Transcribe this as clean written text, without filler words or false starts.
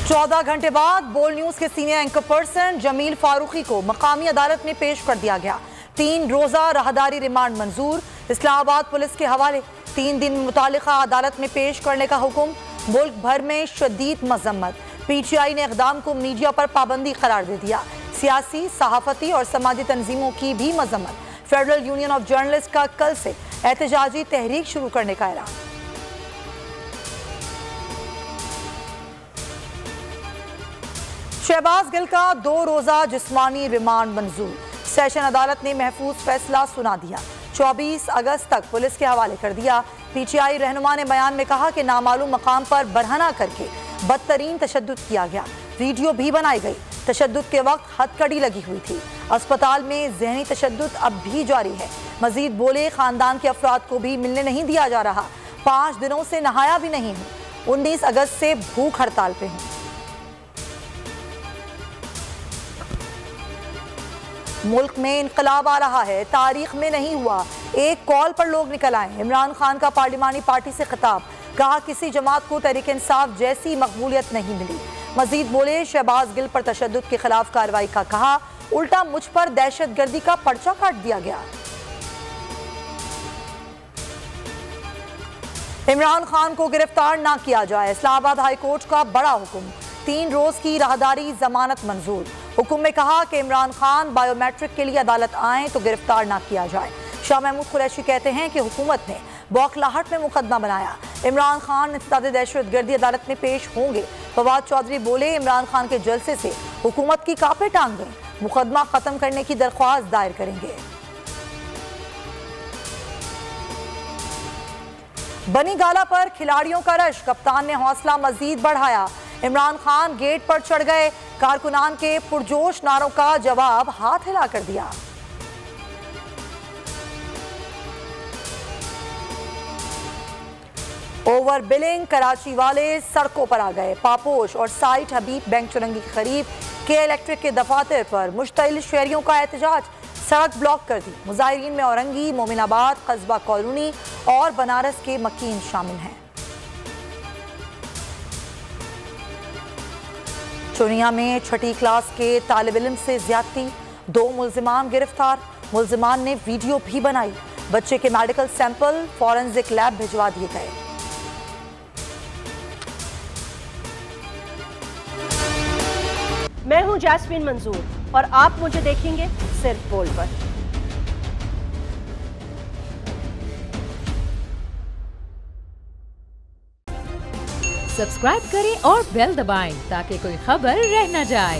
14 घंटे बाद बोल न्यूज के senior anchor person Jameel Farooqi को मकामी अदालत में पेश कर दिया गया। 3 रोजा राहदारी रिमांड मंजूर। इस्लामाबाद पुलिस के हवाले 3 दिन में मुतालिका अदालत में पेश करने का हुक्म। मुल्क भर में शदीद मजम्मत। PTI ने इक़दाम को मीडिया पर पाबंदी करार दे दिया। सियासी, सहाफती और समाजी तंजीमों की भी मजम्मत। फेडरल यूनियन ऑफ जर्नलिस्ट का कल से एहतजाजी तहरीक शुरू करने का ऐलान। शहबाज गिल का 2 रोजा जिस्मानी रिमांड मंजूर। सेशन अदालत ने महफूज फैसला सुना दिया। 24 अगस्त तक पुलिस के हवाले कर दिया। PTI रहनुमा ने बयान में कहा कि नामालूम मकाम पर बरहना करके बदतरीन तशद्दुद किया गया। वीडियो भी बनाई गई। तशद्दुद के वक्त हथकड़ी लगी हुई थी। अस्पताल में जहनी तशद्दुद अब भी जारी है। मजीद बोले, खानदान के अफराद को भी मिलने नहीं दिया जा रहा। 5 दिनों से नहाया भी नहीं हूँ। 19 अगस्त से भूख हड़ताल पे हूँ। मुल्क में इनकलाब आ रहा है, तारीख में नहीं हुआ। एक कॉल पर लोग निकल आए। इमरान खान का पार्लिमानी पार्टी से खिताब। कहा, किसी जमात को तहरीक इंसाफ जैसी मकबूलियत नहीं मिली। मजीद बोले, शहबाज गिल पर तशद्दुद के खिलाफ कार्रवाई का कहा, उल्टा मुझ पर दहशतगर्दी का पर्चा काट दिया गया। इमरान खान को गिरफ्तार ना किया जाए, इस्लामाबाद हाई कोर्ट का बड़ा हुक्म। 3 रोज की राहदारी जमानत मंजूर। हुक्म में कहा कि इमरान खान बायोमेट्रिक के लिए अदालत आए तो गिरफ्तार ना किया जाए। शाह महमूद कुरैशी कहते हैं कि हुकूमत ने बौखलाहट में मुकदमा बनाया। इमरान खान इंसदाद दहशतगर्दी अदालत में पेश होंगे। फवाद चौधरी बोले, इमरान खान के जलसे से हुकूमत की कापे टांग गई। मुकदमा खत्म करने की दरख्वास्त दायर करेंगे। बनी गाला पर खिलाड़ियों का रश। कप्तान ने हौसला मजीद बढ़ाया। इमरान खान गेट पर चढ़ गए। कारकुनान के पुरजोश नारों का जवाब हाथ हिला कर दिया। ओवर बिलिंग, कराची वाले सड़कों पर आ गए। पापोश और साइट हबीब बैंक चुरंगी के करीब के इलेक्ट्रिक के दफातर पर मुश्तइल शहरियों का एहतजाज। सड़क ब्लॉक कर दी। मुजाहिरीन में औरंगी, मोमिनाबाद, कस्बा कॉलोनी और बनारस के मकीन शामिल हैं। चुनिया में 6ठी क्लास के तालिब इल्म से ज्यादती। 2 मुल्जिमान गिरफ्तार। मुल्जिमान ने वीडियो भी बनाई। बच्चे के मेडिकल सैंपल फॉरेंसिक लैब भिजवा दिए गए। मैं हूं जैस्मीन मंजूर और आप मुझे देखेंगे सिर्फ बोल पर। सब्सक्राइब करें और बेल दबाएं ताकि कोई खबर रह न जाए।